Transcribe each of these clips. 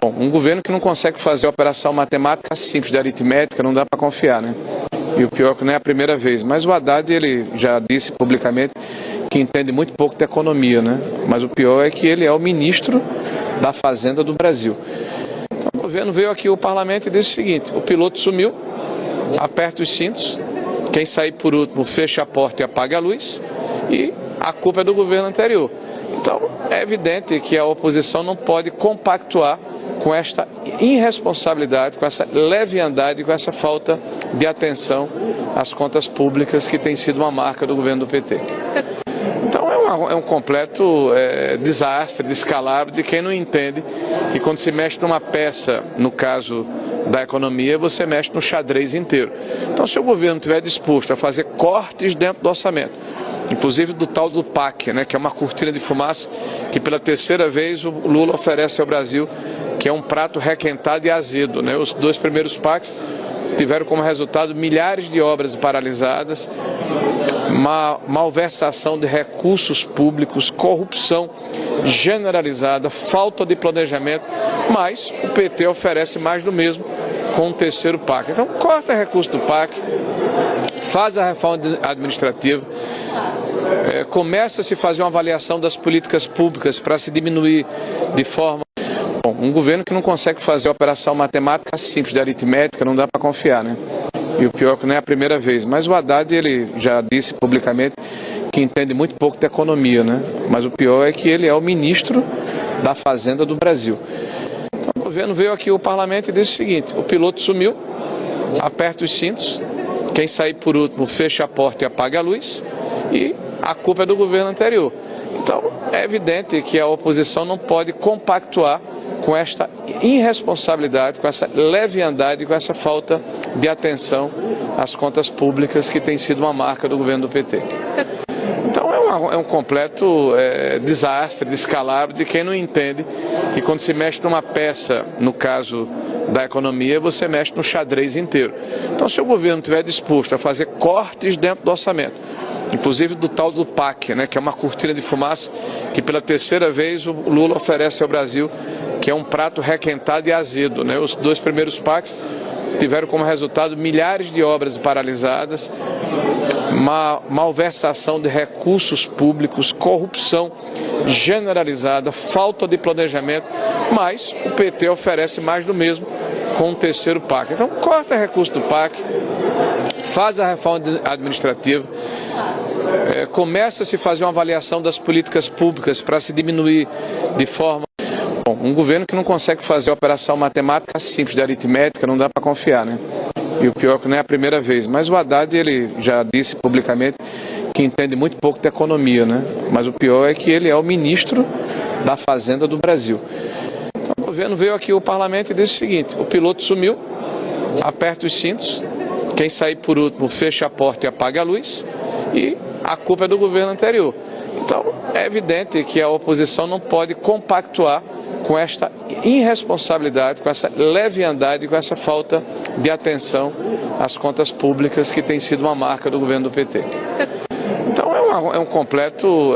Bom, um governo que não consegue fazer a operação matemática simples de aritmética, não dá para confiar, né? E o pior é que não é a primeira vez. Mas o Haddad, ele já disse publicamente que entende muito pouco de economia, né? Mas o pior é que ele é o ministro da Fazenda do Brasil. Então, o governo veio aqui ao parlamento e disse o seguinte: o piloto sumiu, aperta os cintos, quem sair por último fecha a porta e apaga a luz, e a culpa é do governo anterior. Então, é evidente que a oposição não pode compactuar com esta irresponsabilidade, com essa leviandade, com essa falta de atenção às contas públicas que tem sido uma marca do governo do PT. Então é um completo desastre, descalabro de quem não entende que quando se mexe numa peça, no caso da economia, você mexe no xadrez inteiro. Então, se o governo estiver disposto a fazer cortes dentro do orçamento, inclusive do tal do PAC, né, que é uma cortina de fumaça que pela terceira vez o Lula oferece ao Brasil, que é um prato requentado e azedo, né? Os dois primeiros PACs tiveram como resultado milhares de obras paralisadas, malversação de recursos públicos, corrupção generalizada, falta de planejamento, mas o PT oferece mais do mesmo com o terceiro PAC. Então, corta recurso do PAC, faz a reforma administrativa, começa a se fazer uma avaliação das políticas públicas para se diminuir de forma... Bom, um governo que não consegue fazer a operação matemática simples de aritmética, não dá para confiar, né? E o pior é que não é a primeira vez. Mas o Haddad, ele já disse publicamente que entende muito pouco de economia, né? Mas o pior é que ele é o ministro da Fazenda do Brasil. Então, o governo veio aqui ao parlamento e disse o seguinte: o piloto sumiu, aperta os cintos, quem sair por último fecha a porta e apaga a luz, e a culpa é do governo anterior. Então, é evidente que a oposição não pode compactuar com esta irresponsabilidade, com essa leviandade, com essa falta de atenção às contas públicas que tem sido uma marca do governo do PT. Então é um completo desastre, descalabro de quem não entende que quando se mexe numa peça, no caso da economia, você mexe no xadrez inteiro. Então, se o governo estiver disposto a fazer cortes dentro do orçamento, inclusive do tal do PAC, né, que é uma cortina de fumaça que pela terceira vez o Lula oferece ao Brasil, que é um prato requentado e azedo, né? Os dois primeiros PACs tiveram como resultado milhares de obras paralisadas, malversação de recursos públicos, corrupção generalizada, falta de planejamento, mas o PT oferece mais do mesmo com o terceiro PAC. Então, corta recurso do PAC, faz a reforma administrativa, começa a se fazer uma avaliação das políticas públicas para se diminuir de forma... Bom, um governo que não consegue fazer a operação matemática simples de aritmética, não dá para confiar, né? E o pior é que não é a primeira vez. Mas o Haddad, ele já disse publicamente que entende muito pouco de economia, né? Mas o pior é que ele é o ministro da Fazenda do Brasil. Então, o governo veio aqui ao parlamento e disse o seguinte: o piloto sumiu, aperta os cintos, quem sair por último fecha a porta e apaga a luz, e a culpa é do governo anterior. Então, é evidente que a oposição não pode compactuar com esta irresponsabilidade, com essa leviandade, com essa falta de atenção às contas públicas que tem sido uma marca do governo do PT. Então é um completo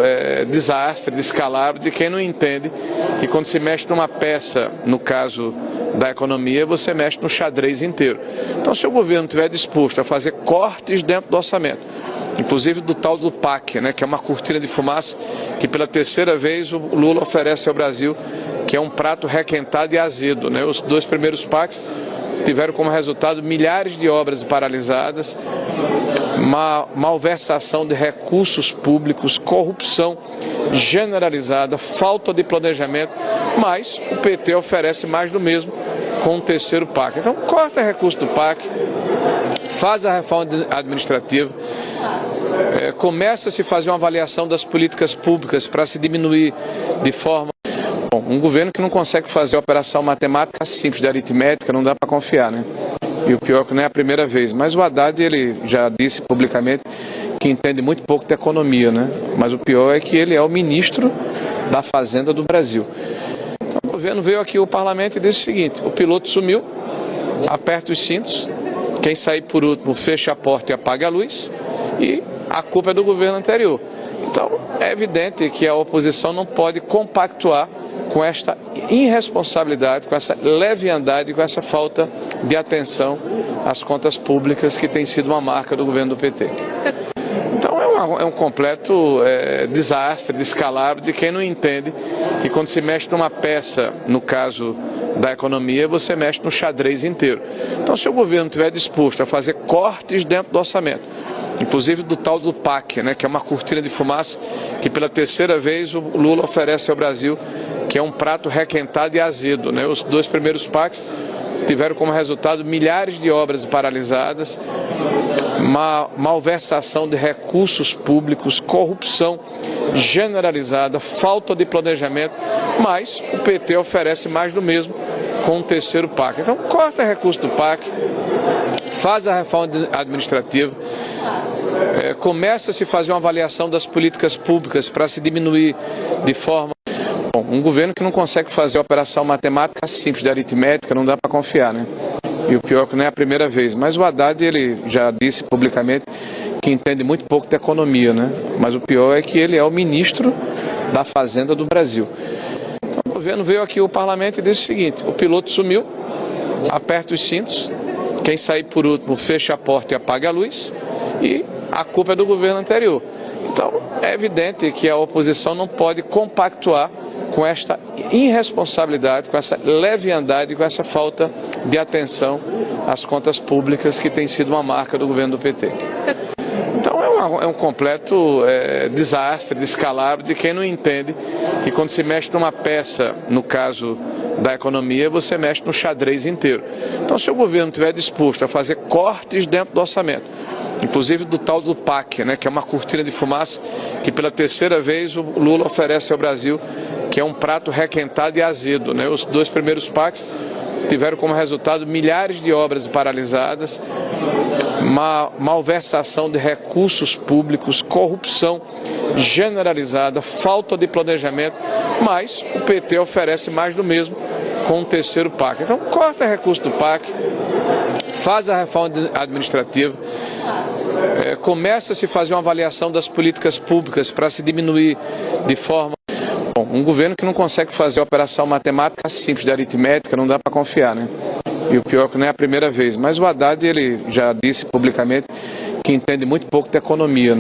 desastre, descalabro de quem não entende que quando se mexe numa peça, no caso da economia, você mexe no xadrez inteiro. Então, se o governo estiver disposto a fazer cortes dentro do orçamento, inclusive do tal do PAC, né, que é uma cortina de fumaça que pela terceira vez o Lula oferece ao Brasil, que é um prato requentado e azedo, né? Os dois primeiros PACs tiveram como resultado milhares de obras paralisadas, malversação de recursos públicos, corrupção generalizada, falta de planejamento, mas o PT oferece mais do mesmo com o terceiro PAC. Então, corta recurso do PAC, faz a reforma administrativa, começa a se fazer uma avaliação das políticas públicas para se diminuir de forma... Bom, um governo que não consegue fazer a operação matemática simples de aritmética, não dá para confiar, né? E o pior é que não é a primeira vez. Mas o Haddad, ele já disse publicamente que entende muito pouco de economia, né? Mas o pior é que ele é o ministro da Fazenda do Brasil. Então, o governo veio aqui ao parlamento e disse o seguinte: o piloto sumiu, aperta os cintos, quem sair por último fecha a porta e apaga a luz, e a culpa é do governo anterior. Então, é evidente que a oposição não pode compactuar com esta irresponsabilidade, com essa leviandade, com essa falta de atenção às contas públicas que tem sido uma marca do governo do PT. Então é um completo desastre, descalabro de quem não entende que quando se mexe numa peça, no caso da economia, você mexe no xadrez inteiro. Então, se o governo estiver disposto a fazer cortes dentro do orçamento, inclusive do tal do PAC, né, que é uma cortina de fumaça que pela terceira vez o Lula oferece ao Brasil, que é um prato requentado e azedo, né? Os dois primeiros PACs tiveram como resultado milhares de obras paralisadas, malversação de recursos públicos, corrupção generalizada, falta de planejamento, mas o PT oferece mais do mesmo com o terceiro PAC. Então corta recurso do PAC, faz a reforma administrativa, começa a se fazer uma avaliação das políticas públicas para se diminuir de forma... Bom, um governo que não consegue fazer a operação matemática simples de aritmética, não dá para confiar, né? E o pior é que não é a primeira vez. Mas o Haddad, ele já disse publicamente que entende muito pouco de economia, né? Mas o pior é que ele é o ministro da Fazenda do Brasil. Então, o governo veio aqui ao parlamento e disse o seguinte: o piloto sumiu, aperta os cintos, quem sair por último fecha a porta e apaga a luz, e a culpa é do governo anterior. Então, é evidente que a oposição não pode compactuar com esta irresponsabilidade, com essa leviandade, com essa falta de atenção às contas públicas que tem sido uma marca do governo do PT. Então é um completo desastre, descalabro de quem não entende que quando se mexe numa peça, no caso da economia, você mexe no xadrez inteiro. Então, se o governo estiver disposto a fazer cortes dentro do orçamento, inclusive do tal do PAC, né, que é uma cortina de fumaça que pela terceira vez o Lula oferece ao Brasil, que é um prato requentado e azedo, né? Os dois primeiros PACs tiveram como resultado milhares de obras paralisadas, malversação de recursos públicos, corrupção generalizada, falta de planejamento, mas o PT oferece mais do mesmo com o terceiro PAC. Então corta recurso do PAC, faz a reforma administrativa, começa a se fazer uma avaliação das políticas públicas para se diminuir de forma... Bom, um governo que não consegue fazer a operação matemática simples de aritmética, não dá para confiar, né? E o pior é que não é a primeira vez. Mas o Haddad, ele já disse publicamente que entende muito pouco de economia, né?